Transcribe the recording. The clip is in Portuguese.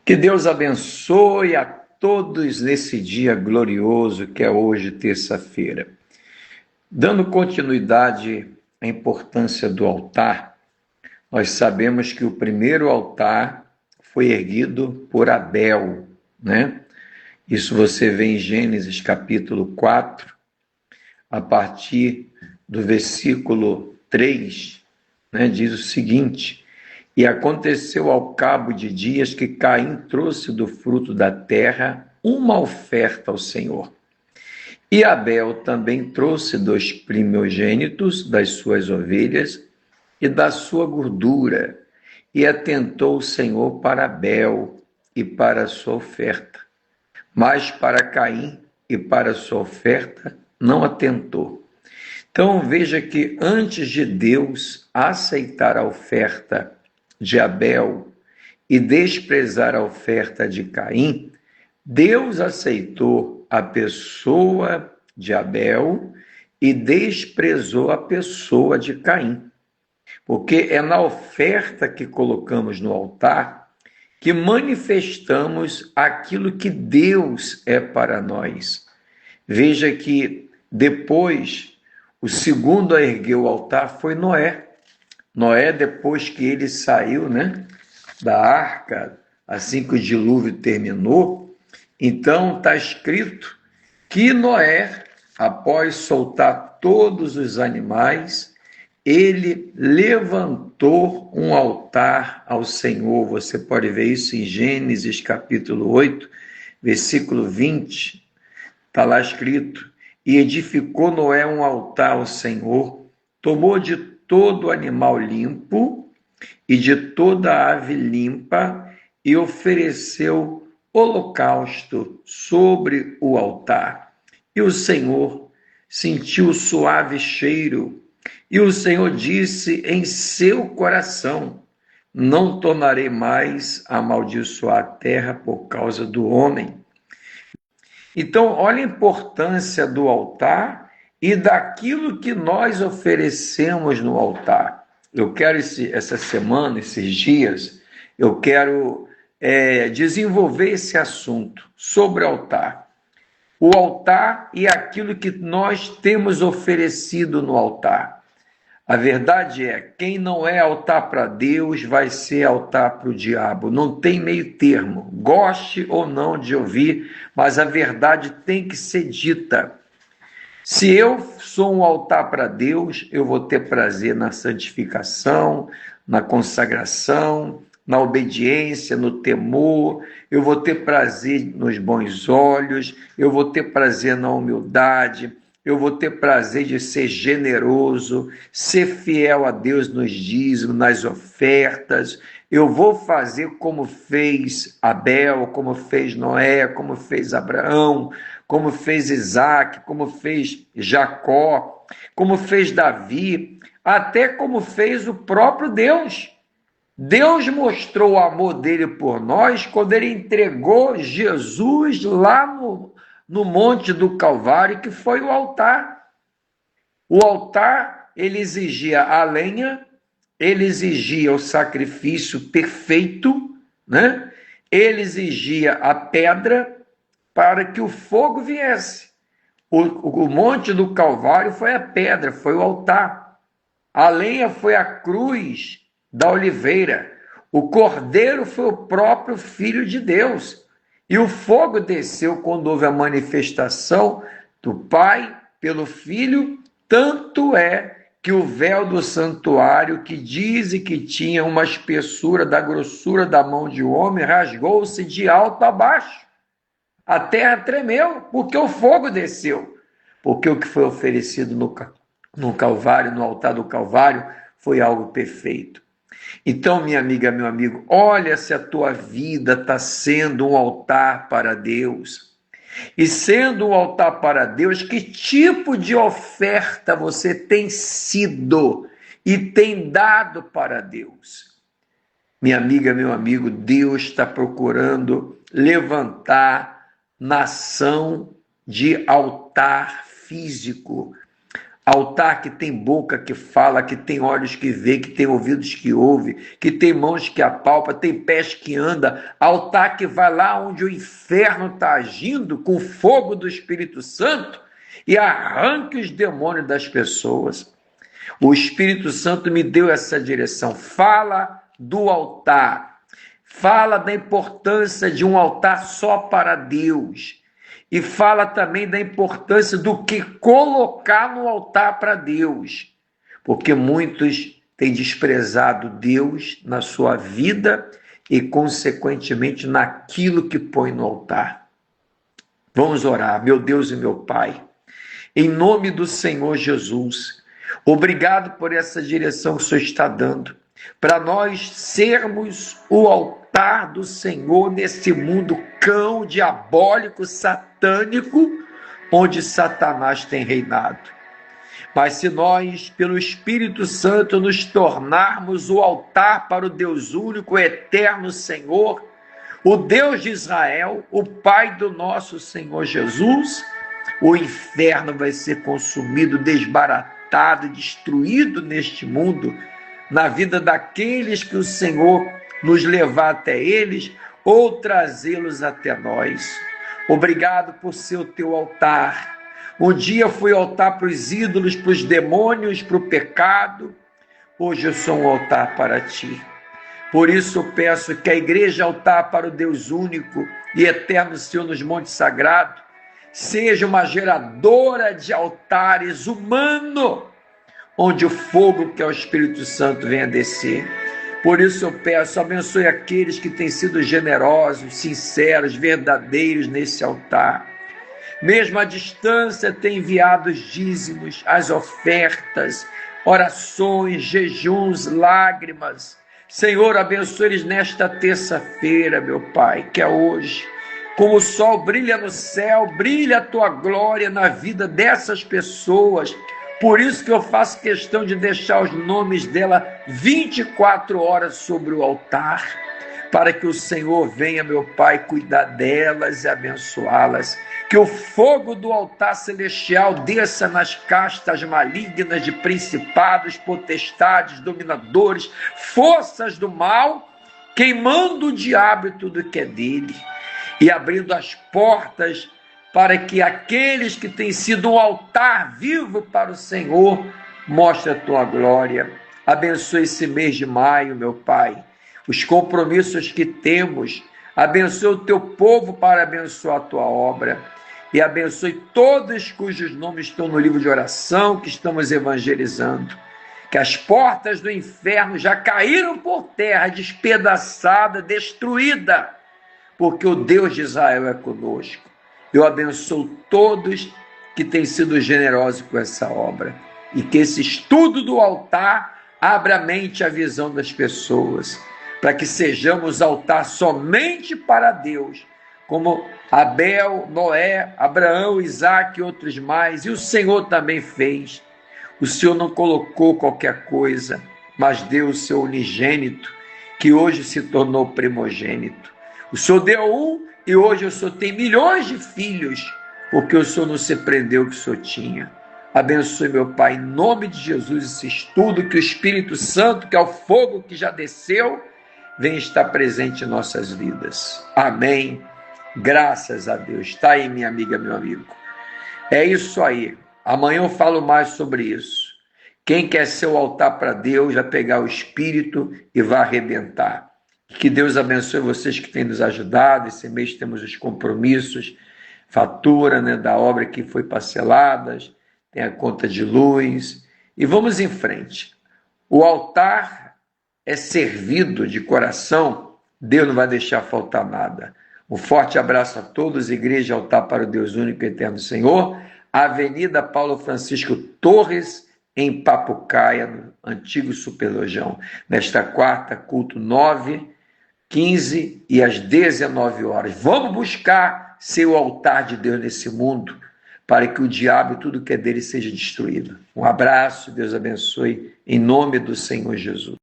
Que Deus abençoe a todos nesse dia glorioso que é hoje, terça-feira. Dando continuidade à importância do altar, nós sabemos que o primeiro altar foi erguido por Abel, né? Isso você vê em Gênesis capítulo 4, a partir do versículo 3, né? Diz o seguinte: E aconteceu ao cabo de dias que Caim trouxe do fruto da terra uma oferta ao Senhor. E Abel também trouxe dos primogênitos das suas ovelhas e da sua gordura. E atentou o Senhor para Abel e para a sua oferta. Mas para Caim e para a sua oferta não atentou. Então veja que antes de Deus aceitar a oferta de Abel e desprezar a oferta de Caim, Deus aceitou a pessoa de Abel e desprezou a pessoa de Caim. Porque é na oferta que colocamos no altar que manifestamos aquilo que Deus é para nós. Veja que depois, o segundo a erguer o altar foi Noé. Noé, depois que ele saiu, né, da arca, assim que o dilúvio terminou, então está escrito que Noé, após soltar todos os animais, ele levantou um altar ao Senhor. Você pode ver isso em Gênesis capítulo 8, versículo 20, está lá escrito: E edificou Noé um altar ao Senhor, tomou de todo animal limpo e de toda ave limpa e ofereceu holocausto sobre o altar. E o Senhor sentiu o suave cheiro, e o Senhor disse em seu coração: Não tornarei mais a amaldiçoar a terra por causa do homem. Então, olha a importância do altar e daquilo que nós oferecemos no altar. Eu quero essa semana, esses dias, eu quero desenvolver esse assunto sobre altar. O altar e aquilo que nós temos oferecido no altar. A verdade é, quem não é altar para Deus vai ser altar para o diabo. Não tem meio termo, goste ou não de ouvir, mas a verdade tem que ser dita. Se eu sou um altar para Deus, eu vou ter prazer na santificação, na consagração, na obediência, no temor, eu vou ter prazer nos bons olhos, eu vou ter prazer na humildade, eu vou ter prazer de ser generoso, ser fiel a Deus nos dízimos, nas ofertas. Eu vou fazer como fez Abel, como fez Noé, como fez Abraão, como fez Isaac, como fez Jacó, como fez Davi, até como fez o próprio Deus. Deus mostrou o amor dele por nós quando ele entregou Jesus lá no Monte do Calvário, que foi o altar. O altar, ele exigia a lenha, ele exigia o sacrifício perfeito, né? Ele exigia a pedra para que o fogo viesse. O Monte do Calvário foi a pedra, foi o altar. A lenha foi a cruz da oliveira. O cordeiro foi o próprio Filho de Deus. E o fogo desceu quando houve a manifestação do Pai pelo Filho. Tanto é que o véu do santuário, que dizem que tinha uma espessura da grossura da mão de um homem, rasgou-se de alto a baixo. A terra tremeu, porque o fogo desceu. Porque o que foi oferecido no Calvário, no altar do Calvário, foi algo perfeito. Então, minha amiga, meu amigo, olha se a tua vida está sendo um altar para Deus. E sendo um altar para Deus, que tipo de oferta você tem sido e tem dado para Deus? Minha amiga, meu amigo, Deus está procurando levantar nação de altar físico. Altar que tem boca que fala, que tem olhos que vê, que tem ouvidos que ouve, que tem mãos que apalpa, tem pés que anda. Altar que vai lá onde o inferno está agindo com o fogo do Espírito Santo e arranque os demônios das pessoas. O Espírito Santo me deu essa direção. Fala do altar. Fala da importância de um altar só para Deus. E fala também da importância do que colocar no altar para Deus. Porque muitos têm desprezado Deus na sua vida e, consequentemente, naquilo que põe no altar. Vamos orar, meu Deus e meu Pai. Em nome do Senhor Jesus, obrigado por essa direção que o Senhor está dando, para nós sermos o altar do Senhor nesse mundo cão, diabólico, satânico, onde Satanás tem reinado. Mas se nós, pelo Espírito Santo, nos tornarmos o altar para o Deus único, eterno Senhor, o Deus de Israel, o Pai do nosso Senhor Jesus, o inferno vai ser consumido, desbaratado, destruído neste mundo, na vida daqueles que o Senhor nos levar até eles ou trazê-los até nós. Obrigado por ser o teu altar. Um dia fui altar para os ídolos, para os demônios, para o pecado. Hoje eu sou um altar para ti. Por isso eu peço que a igreja altar para o Deus único e eterno Senhor nos montes sagrados seja uma geradora de altares humano, onde o fogo que é o Espírito Santo venha descer. Por isso eu peço, abençoe aqueles que têm sido generosos, sinceros, verdadeiros nesse altar. Mesmo à distância, tem enviado os dízimos, as ofertas, orações, jejuns, lágrimas. Senhor, abençoe eles nesta terça-feira, meu Pai, que é hoje. Como o sol brilha no céu, brilha a tua glória na vida dessas pessoas. Por isso que eu faço questão de deixar os nomes dela 24 horas sobre o altar, para que o Senhor venha, meu Pai, cuidar delas e abençoá-las. Que o fogo do altar celestial desça nas castas malignas de principados, potestades, dominadores, forças do mal, queimando o diabo e tudo que é dele, e abrindo as portas para que aqueles que têm sido um altar vivo para o Senhor, mostre a tua glória. Abençoe esse mês de maio, meu Pai, os compromissos que temos. Abençoe o teu povo para abençoar a tua obra. E abençoe todos cujos nomes estão no livro de oração que estamos evangelizando. Que as portas do inferno já caíram por terra, despedaçada, destruída, porque o Deus de Israel é conosco. Eu abençoo todos que têm sido generosos com essa obra. E que esse estudo do altar abra a mente e a visão das pessoas, para que sejamos altar somente para Deus, como Abel, Noé, Abraão, Isaac e outros mais. E o Senhor também fez. O Senhor não colocou qualquer coisa, mas deu o seu unigênito, que hoje se tornou primogênito. O Senhor deu um e hoje o Senhor tem milhões de filhos, porque o Senhor não se prendeu que o Senhor tinha. Abençoe, meu Pai, em nome de Jesus, esse estudo, que o Espírito Santo, que é o fogo que já desceu, venha estar presente em nossas vidas. Amém. Graças a Deus. Está aí, minha amiga, meu amigo. É isso aí. Amanhã eu falo mais sobre isso. Quem quer ser o altar para Deus, vai pegar o Espírito e vai arrebentar. Que Deus abençoe vocês que têm nos ajudado. Esse mês temos os compromissos, fatura, da obra que foi parcelada, tem a conta de luz. E vamos em frente. O altar é servido de coração, Deus não vai deixar faltar nada. Um forte abraço a todos, Igreja Altar para o Deus Único e Eterno Senhor, Avenida Paulo Francisco Torres, em Papucaia, no antigo Superlojão. Nesta quarta, culto 9, 15 e às 19 horas. Vamos buscar ser o altar de Deus nesse mundo, para que o diabo e tudo que é dele seja destruído. Um abraço, Deus abençoe, em nome do Senhor Jesus.